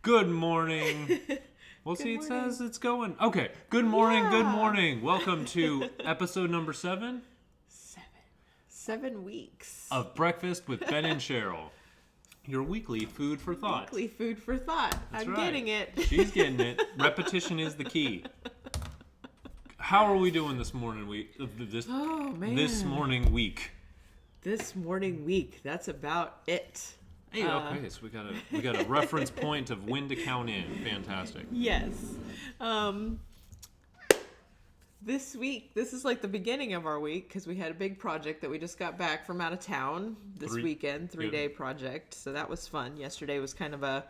Good morning. Well, see, it says it's going. Okay. Good morning. Yeah. Good morning. Welcome to episode number 7. 7 weeks. Of Breakfast with Ben and Cheryl. Your weekly food for thought. Weekly food for thought. That's I'm right. getting it. She's getting it. Repetition is the key. How are we doing this morning week? This morning week. This morning week. That's about it. Hey, okay, so we got a reference point of when to count in. Fantastic. Yes. This week, this is like the beginning of our week because we had a big project that we just got back from out of town this weekend, 3-day project. So that was fun. Yesterday was kind of a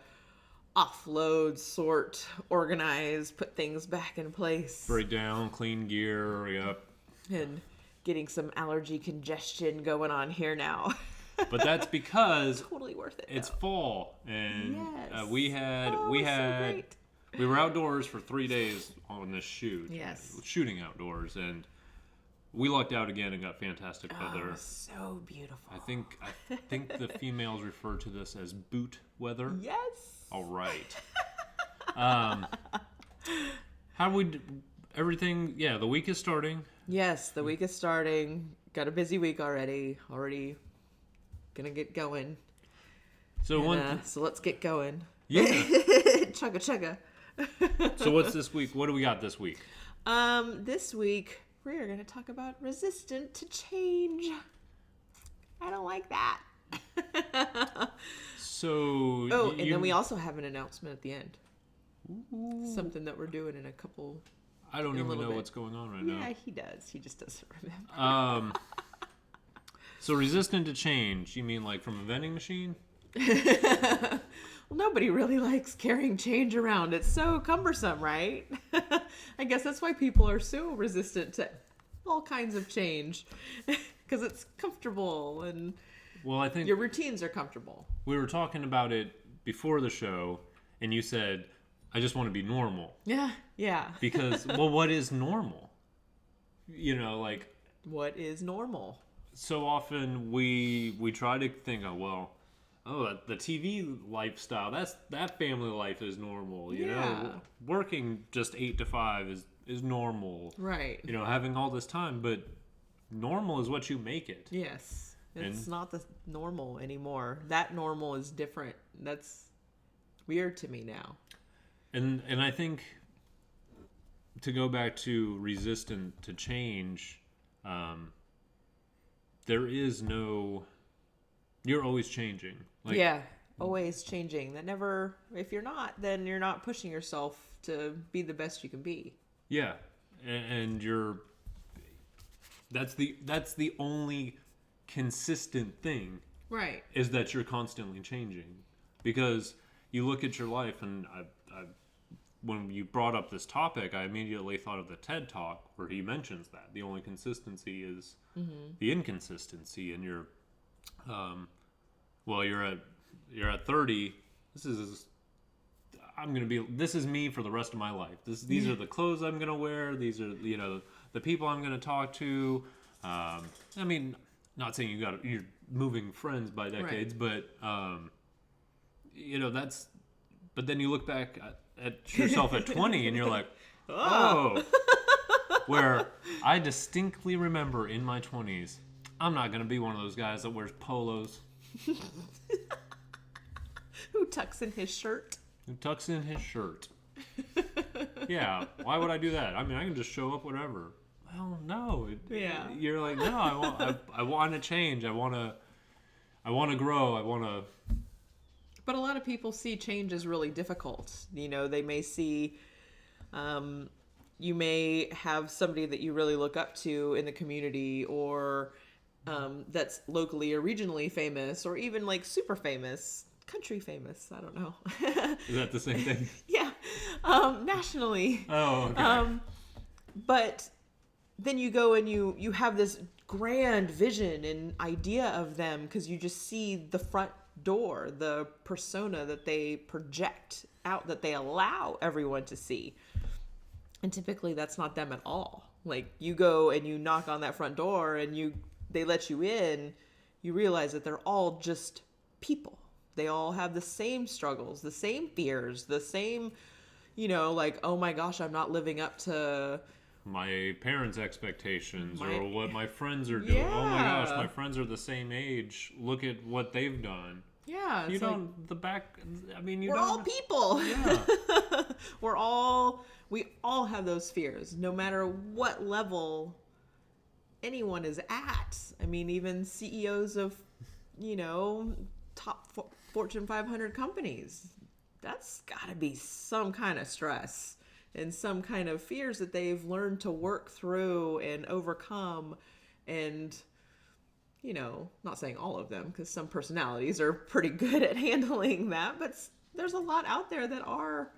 offload, sort, organize, put things back in place. Break down, clean gear, yep. And getting some allergy congestion going on here now. But that's because totally worth it. It's fall, and yes. we were outdoors for 3 days on this shoot. Yes, shooting outdoors, and we lucked out again and got fantastic weather. So beautiful. I think the females refer to this as boot weather. Yes. All right. How would everything? Yeah, the week is starting. Yes, the week is starting. Got a busy week already. Gonna get going. So so let's get going. Yeah. Chugga chugga. So what's this week? What do we got this week? This week we're gonna talk about resistant to change. I don't like that. So. And then we also have an announcement at the end. Ooh. Something that we're doing in a couple. I don't even know what's going on right now. Yeah, he does. He just doesn't remember. So resistant to change, you mean like from a vending machine? Well, nobody really likes carrying change around. It's so cumbersome, right? I guess that's why people are so resistant to all kinds of change. Because it's comfortable and I think your routines are comfortable. We were talking about it before the show, and you said, I just want to be normal. Yeah. Because, what is normal? What is normal? So often we try to think, the TV lifestyle, that family life is normal. You know, working just 8 to 5 is normal. Right. Having all this time, but normal is what you make it. Yes. It's not the normal anymore. That normal is different. That's weird to me now. And I think to go back to resistant to change, there is no, you're always changing. Always changing. If you're not, then you're not pushing yourself to be the best you can be. Yeah. And that's the only consistent thing. Right. Is that you're constantly changing. Because you look at your life, and when you brought up this topic, I immediately thought of the TED Talk where he mentions that the only consistency is the inconsistency, and you're at 30. This is me for the rest of my life. These are the clothes I'm gonna wear. These are the people I'm gonna talk to. Not saying you're moving friends by decades, right. But that's. But then you look back at yourself at 20 and you're like, oh. Where I distinctly remember in my 20s, I'm not going to be one of those guys that wears polos. Who tucks in his shirt. Yeah, why would I do that? I can just show up whatever. Well, no. You're like, no, I want to change. I want to grow. But a lot of people see change as really difficult. They may see, you may have somebody that you really look up to in the community, or that's locally or regionally famous, or even like super famous, country famous. I don't know. Is that the same thing? Yeah. Nationally. Oh, okay. But then you go and you have this grand vision and idea of them because you just see the front door, the persona that they project out, that they allow everyone to see. And typically that's not them at all. Like, you go and you knock on that front door and they let you in, you realize that they're all just people. They all have the same struggles, the same fears, the same, like, oh my gosh, I'm not living up to my parents' expectations or what my friends are doing. Oh my gosh, my friends are the same age. Look at what they've done. Yeah, We're all people. Yeah. We all have those fears, no matter what level anyone is at. I mean, even CEOs of, top Fortune 500 companies, that's got to be some kind of stress and some kind of fears that they've learned to work through and overcome. And, not saying all of them, because some personalities are pretty good at handling that, but there's a lot out there that are,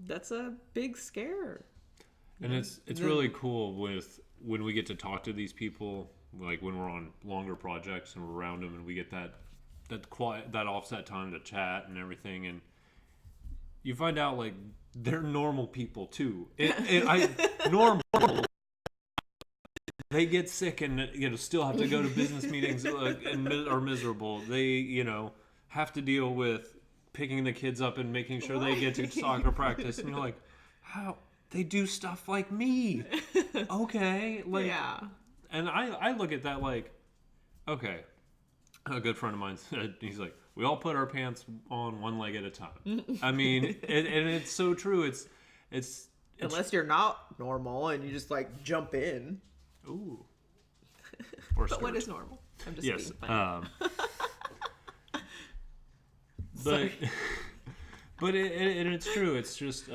that's a big scare. And it's really cool when we get to talk to these people, like when we're on longer projects and we're around them and we get that offset time to chat and everything, and you find out like they're normal people too. Normal. They get sick and still have to go to business meetings and are miserable. They have to deal with picking the kids up and making sure they get to soccer practice, and you're like, how they do stuff like me? Okay, like yeah. And I look at that like, okay, a good friend of mine said, he's like, we all put our pants on one leg at a time. I mean, and it's so true. It's unless you're not normal and you just like jump in. Ooh. But what is normal? I'm just being funny. But it's true. It's just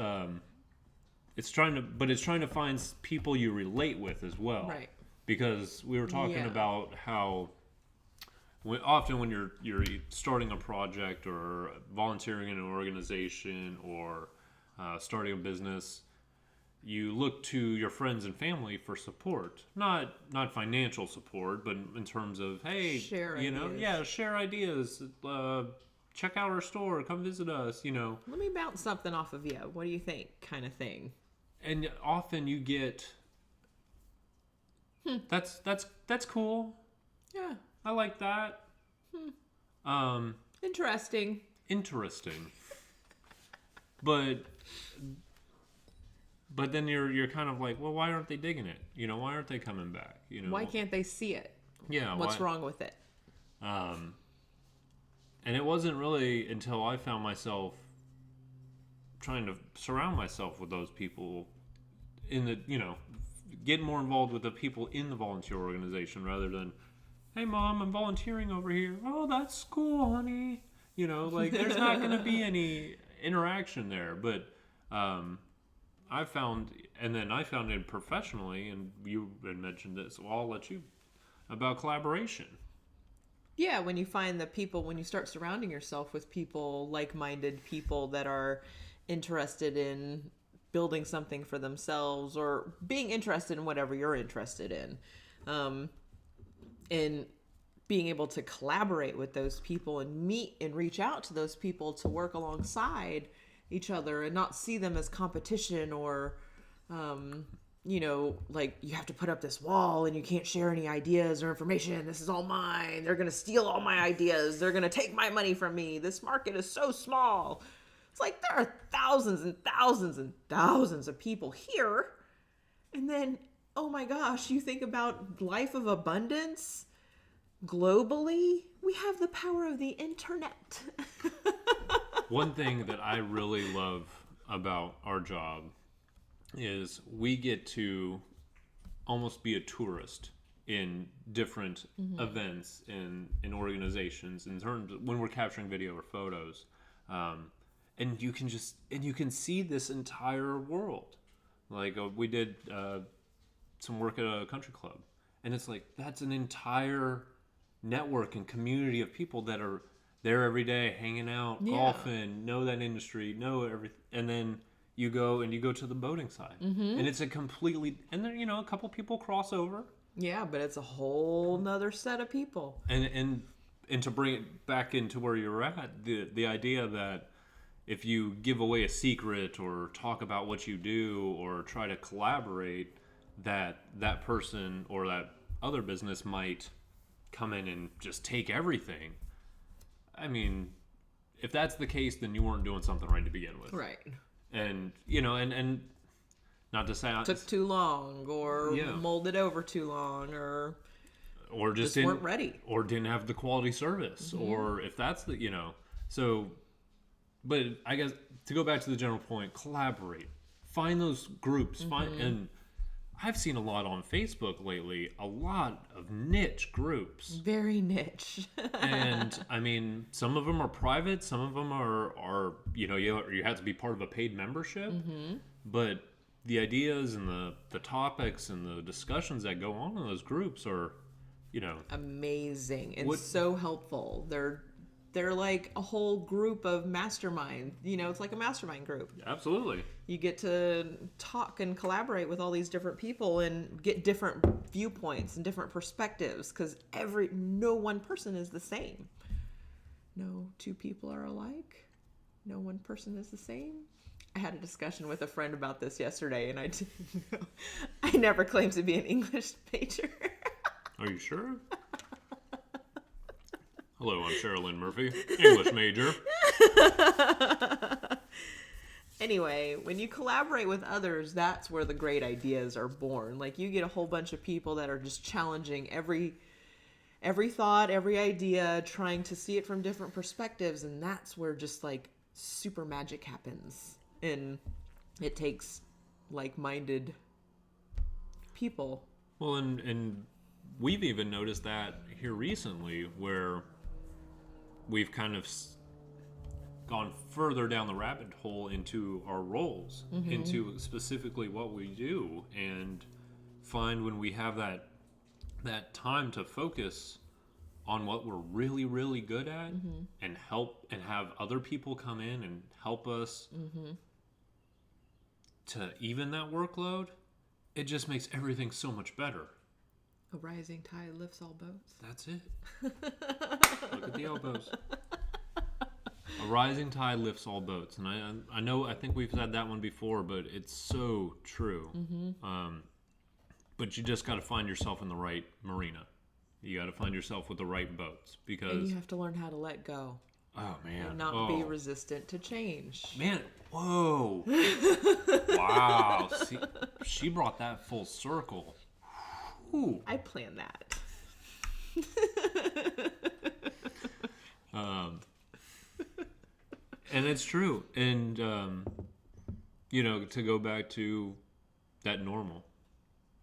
it's trying to find people you relate with as well. Right. Because we were talking about how often when you're starting a project or volunteering in an organization or starting a business, you look to your friends and family for support, not financial support, but in terms of, hey, share ideas. Share ideas. Check out our store. Come visit us. Let me bounce something off of you. What do you think? Kind of thing. And often you get, that's cool. Yeah, I like that. Interesting. But then you're kind of like, well, why aren't they digging it? Why aren't they coming back? Why can't they see it? Yeah. What's wrong with it? And it wasn't really until I found myself trying to surround myself with those people get more involved with the people in the volunteer organization rather than, hey, Mom, I'm volunteering over here. Oh, that's cool, honey. Like there's not going to be any interaction there. But I found it professionally, and you had mentioned this, so I'll let you, about collaboration. Yeah, when you find the people, when you start surrounding yourself with people, like-minded people that are interested in building something for themselves or being interested in whatever you're interested in, and being able to collaborate with those people and meet and reach out to those people to work alongside each other and not see them as competition or, like you have to put up this wall and you can't share any ideas or information. This is all mine. They're going to steal all my ideas. They're going to take my money from me. This market is so small. It's like there are thousands and thousands and thousands of people here. And then, oh my gosh, you think about life of abundance globally. We have the power of the internet. One thing that I really love about our job is we get to almost be a tourist in different events in organizations in terms of when we're capturing video or photos, and you can see this entire world. Like we did some work at a country club, and it's like that's an entire network and community of people that are there every day, hanging out, golfing, know that industry, know everything, and then you go to the boating side, and it's a completely, and then a couple people cross over. Yeah, but it's a whole nother set of people. And to bring it back into where you're at, the idea that if you give away a secret or talk about what you do or try to collaborate, that person or that other business might come in and just take everything. I mean, if that's the case, then you weren't doing something right to begin with. Right. And, you know, and not to say... Took too long, or molded over too long, or just weren't ready. Or didn't have the quality service. Or if that's the, you know... So, but I guess, to go back to the general point, collaborate. Find those groups. And I've seen a lot on Facebook lately, a lot of niche groups. Very niche. And, I mean, some of them are private. Some of them are you know, you have to be part of a paid membership. But the ideas and the topics and the discussions that go on in those groups are, you know... amazing and so helpful. They're like a whole group of mastermind. You know, it's like a mastermind group. Absolutely. You get to talk and collaborate with all these different people and get different viewpoints and different perspectives, because no one person is the same. No two people are alike. No one person is the same. I had a discussion with a friend about this yesterday, and I never claimed to be an English major. Are you sure? Hello, I'm Cheryl Murphy, English major. Anyway, when you collaborate with others, that's where the great ideas are born. Like, you get a whole bunch of people that are just challenging every thought, every idea, trying to see it from different perspectives, and that's where just like super magic happens. And it takes like-minded people. Well, and we've even noticed that here recently, where we've kind of gone further down the rabbit hole into our roles, into specifically what we do, and find when we have that time to focus on what we're really, really good at, and help and have other people come in and help us to even that workload, it just makes everything so much better. A rising tide lifts all boats. That's it. Look at the elbows. A rising tide lifts all boats. And I think we've said that one before, but it's so true. But you just got to find yourself in the right marina. You got to find yourself with the right boats, because... And you have to learn how to let go. Oh, man. And not be resistant to change. Man, whoa. Wow. See, she brought that full circle. Whew. I planned that. And it's true. And, you know, to go back to that normal,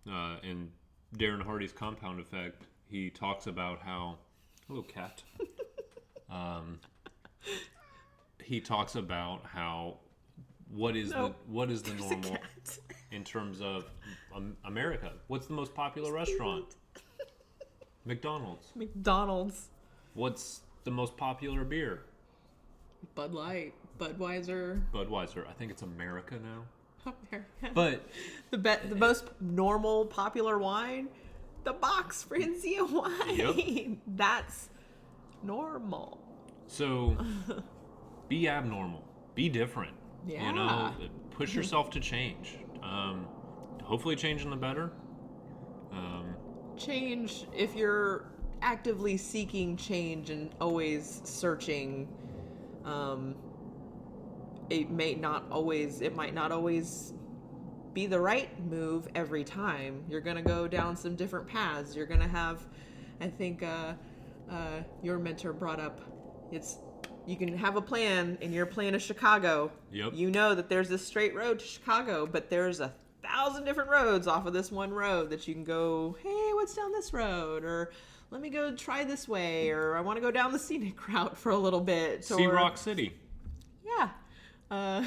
and Darren Hardy's compound effect, he talks about how... Hello, cat. He talks about how what is the normal in terms of America. What's the most popular restaurant? McDonald's. What's the most popular beer? Bud Light, Budweiser. I think it's America now. America. But the most normal popular wine, the box Franzia wine. Yep. That's normal. So be abnormal. Be different. Yeah. You know, push yourself to change. Hopefully change in the better. Change, if you're actively seeking change and always searching, it might not always be the right move every time. You're going to go down some different paths. You're going to have, I think, your mentor brought up, you can have a plan, and your plan is Chicago. Yep. You know that there's this straight road to Chicago, but there's 1,000 different roads off of this one road that you can go, hey, what's down this road? Or let me go try this way. Or I want to go down the scenic route for a little bit. See Rock City. Yeah.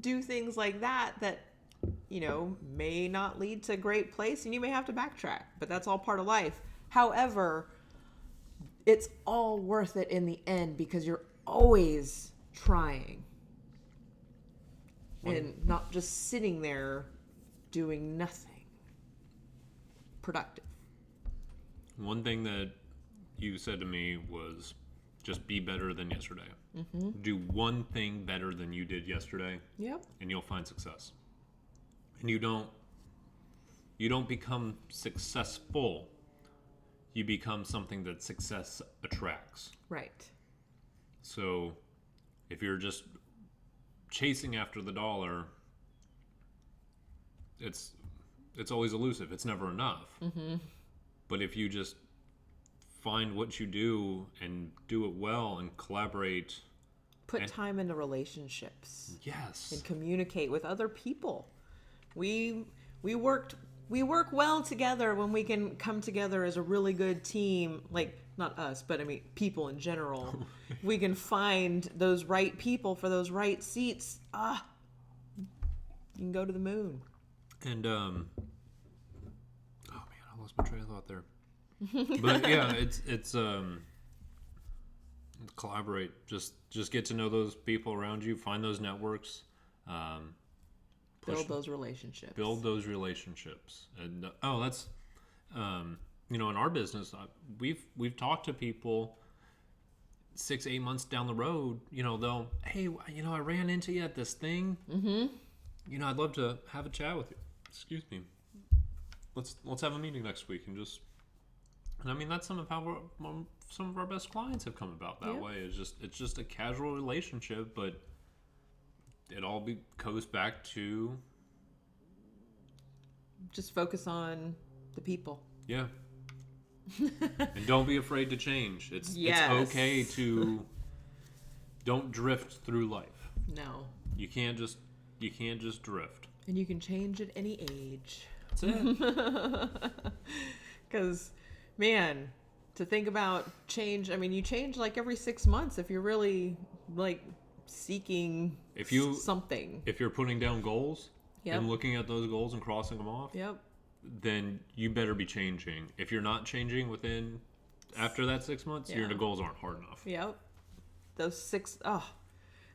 Do things like that, you know, may not lead to a great place, and you may have to backtrack, but that's all part of life. However, it's all worth it in the end, because you're always trying and not just sitting there doing nothing productive. One thing that you said to me was just be better than yesterday. Do one thing better than you did yesterday. Yep. And you'll find success. And you don't become successful. You become something that success attracts. Right. So if you're just chasing after the dollar, it's always elusive. It's never enough. Mm-hmm. But if you just find what you do and do it well and collaborate, put time into relationships. Yes. And communicate with other people. We work well together when we can come together as a really good team. Like, not us, but I mean people in general. We can find those right people for those right seats. You can go to the moon. And oh man, I lost my train of thought there. But yeah, it's collaborate. Just get to know those people around you. Find those networks. Build those relationships. And that's in our business, we've talked to people 6-8 months down the road. They'll, hey, I ran into you at this thing. Mm-hmm. I'd love to have a chat with you. Excuse me. Let's have a meeting next week and just. And I mean, that's some of our best clients have come about that way. It's just a casual relationship, but it all goes back to just focus on the people. Yeah. And don't be afraid to change. It's okay to don't drift through life. No. You can't just drift. And you can change at any age. That's it. Because, man, to think about change, I mean, you change like every 6 months if you're really like seeking something. If you're putting down goals and looking at those goals and crossing them off, then you better be changing. If you're not changing after that 6 months, your goals aren't hard enough. Yep. Those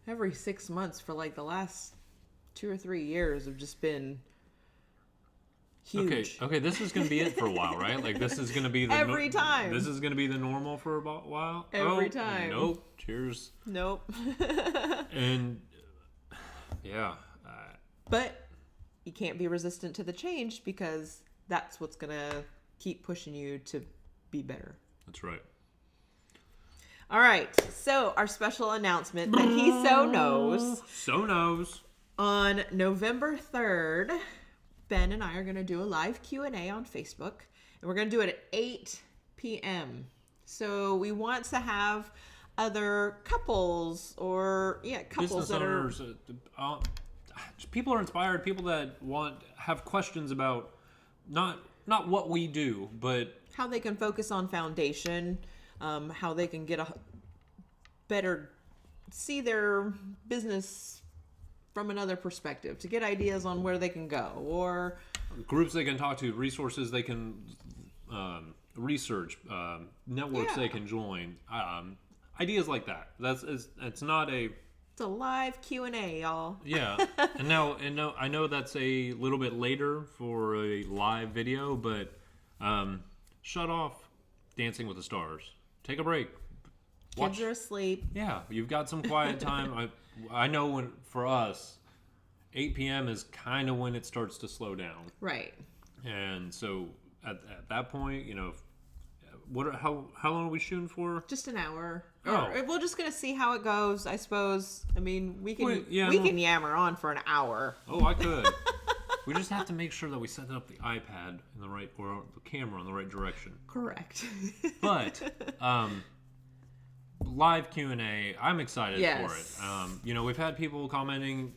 every 6 months for like the last 2 or 3 years have just been huge. Okay, this is going to be it for a while, right? Like this is going to be every time. This is going to be the normal for a while. Every time. Nope. Cheers. Nope. And yeah. But you can't be resistant to the change because that's what's going to keep pushing you to be better. That's right. All right. So our special announcement that he so knows. On November 3rd, Ben and I are going to do a live Q&A on Facebook, and we're going to do it at 8 p.m. So we want to have other couples or couples business that owners, people are inspired, people that have questions about not what we do, but how they can focus on foundation, how they can get a better see their business from another perspective, to get ideas on where they can go, or groups they can talk to, resources they can research, networks they can join, ideas like that. It's not a. It's a live Q&A, y'all. Yeah, and I know that's a little bit later for a live video, but shut off Dancing with the Stars. Take a break. Kids are asleep. Yeah, you've got some quiet time. I know when for us, 8 p.m. is kind of when it starts to slow down. Right. And so at that point, how long are we shooting for? Just an hour. We're just gonna see how it goes, I suppose. I mean, we can yammer on for an hour. Oh, I could. We just have to make sure that we set up the iPad in the right, or the camera in the right direction. Correct. But live Q&A, I'm excited for it. We've had people commenting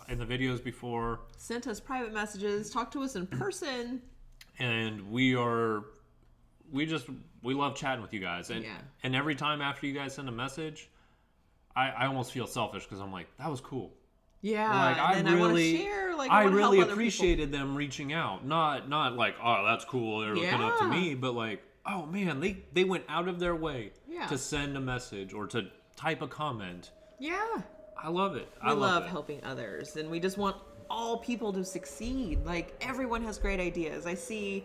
in the videos before, sent us private messages, talked to us in person, and we love chatting with you guys. And every time after you guys send a message, I almost feel selfish because I'm like, that was cool. Yeah, I really appreciated them reaching out. Not like, oh, that's cool, they're looking up to me, but like, oh man, they went out of their way to send a message or to type a comment. Yeah. I love it. I love helping others, and we just want all people to succeed. Like, everyone has great ideas. I see,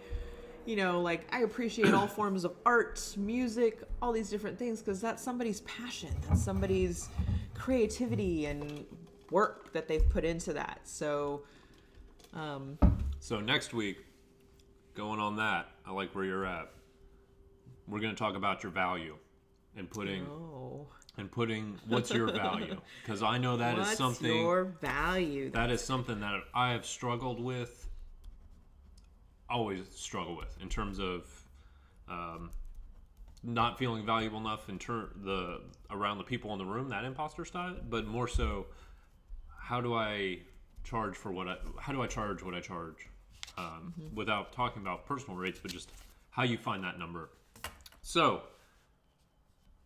I appreciate all forms of art, music, all these different things, because that's somebody's passion. That's somebody's creativity and work that they've put into that. So next week, going on that, I like where you're at. We're going to talk about your value and putting and putting what's your value, because I know that is something. What's your value? That is something that I have struggled with. Always struggle with in terms of not feeling valuable enough around the people in the room, that imposter style, but more so, how do I charge what I charge without talking about personal rates, but just how you find that number. So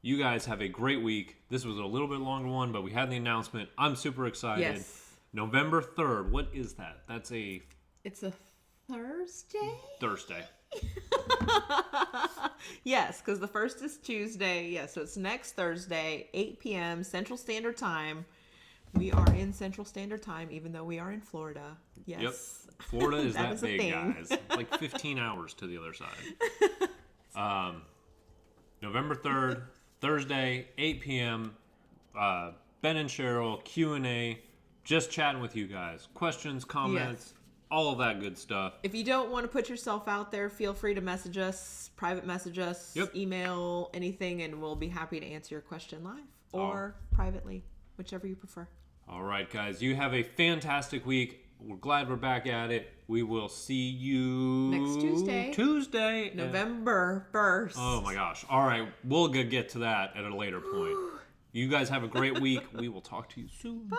you guys have a great week. This was a little bit longer one, but we had the announcement. I'm super excited. Yes. November 3rd. What is that? It's a Thursday? Thursday. Yes, because the 1st is Tuesday. Yes, so it's next Thursday, 8 p.m. Central Standard Time. We are in Central Standard Time, even though we are in Florida. Yes. Yep. Florida is that is a big, thing. guys. It's like 15 hours to the other side. November 3rd, Thursday, 8 p.m. Ben and Cheryl, Q&A, just chatting with you guys. Questions, comments, all of that good stuff. If you don't want to put yourself out there, feel free to message us, private message us, email, anything, and we'll be happy to answer your question live or privately, whichever you prefer. All right, guys. You have a fantastic week. We're glad we're back at it. We will see you next Tuesday. November 1st. Oh, my gosh. All right. We'll get to that at a later point. You guys have a great week. We will talk to you soon. Bye.